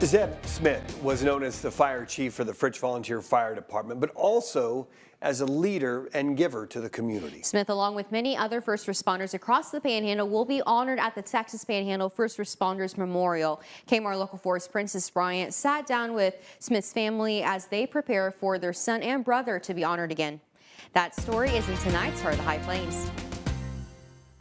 Zeb Smith was known as the fire chief for the Fritch Volunteer Fire Department, but also as a leader and giver to the community. Smith, along with many other first responders across the Panhandle, will be honored at the Texas Panhandle First Responders Memorial. KMAR Local 4's Princess Bryant sat down with Smith's family as they prepare for their son and brother to be honored again. That story is in tonight's Heart of the High Plains.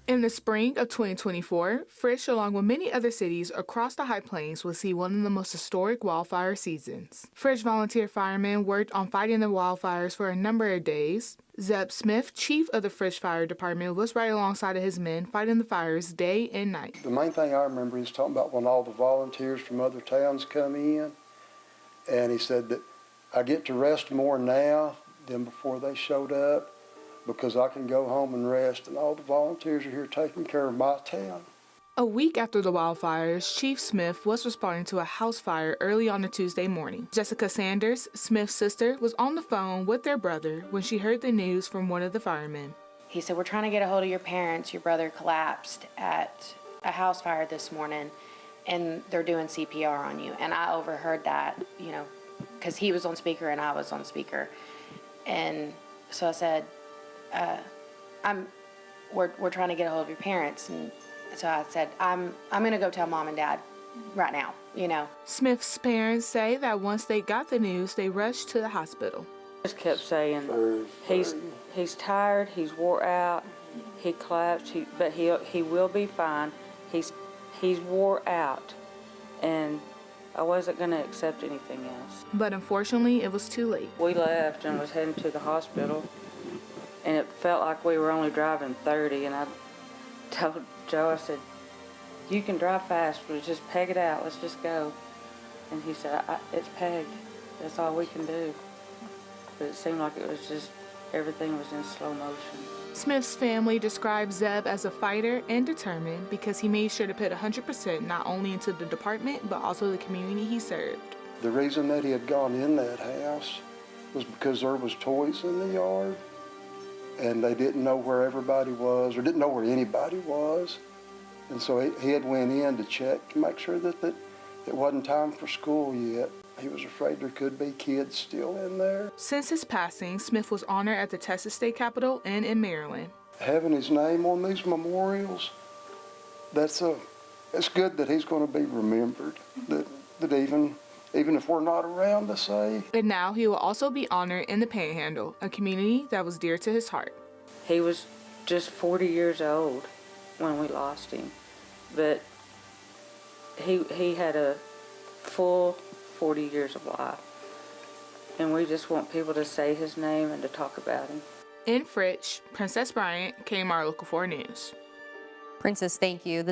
In the spring of 2024, Fritch, along with many other cities across the High Plains, will see one of the most historic wildfire seasons. Fritch volunteer firemen worked on fighting the wildfires for a number of days. Zeb Smith, chief of the Fritch Fire Department, was right alongside of his men fighting the fires day and night. The main thing I remember is talking about when all the volunteers from other towns come in, and he said that I get to rest more now than before they showed up, because I can go home and rest, and all the volunteers are here taking care of my town. A week after the wildfires, Chief Smith was responding to a house fire early on a Tuesday morning. Jessica Sanders, Smith's sister, was on the phone with their brother when she heard the news from one of the firemen. He said, "We're trying to get a hold of your parents. Your brother collapsed at a house fire this morning, and they're doing CPR on you." And I overheard that, because he was on speaker and I was on speaker. And so I said, we're trying to get a hold of your parents. And so I said, I'm going to go tell mom and dad right now, Smith's parents say that once they got the news, they rushed to the hospital. Just kept saying he's tired, he's wore out, he collapsed, but he will be fine. He's wore out, and I wasn't going to accept anything else. But unfortunately, it was too late. We left and was heading to the hospital, and it felt like we were only driving 30, and I told Joe, I said, "You can drive fast, but just peg it out, let's just go." And he said, "It's pegged, that's all we can do." But it seemed like it was just, everything was in slow motion. Smith's family describes Zeb as a fighter and determined because he made sure to put 100% not only into the department, but also the community he served. The reason that he had gone in that house was because there was toys in the yard, and they didn't know where everybody was, or didn't know where anybody was. And so he had went in to check to make sure that it wasn't time for school yet. He was afraid there could be kids still in there. Since his passing, Smith was honored at the Texas State Capitol and in Maryland. Having his name on these memorials, it's good that he's going to be remembered, that even if we're not around to say. And now he will also be honored in the Panhandle, a community that was dear to his heart. He was just 40 years old when we lost him, but he had a full 40 years of life, and we just want people to say his name and to talk about him. In Fritch, Princess Bryant, KMAR Local 4 News. Princess, thank you.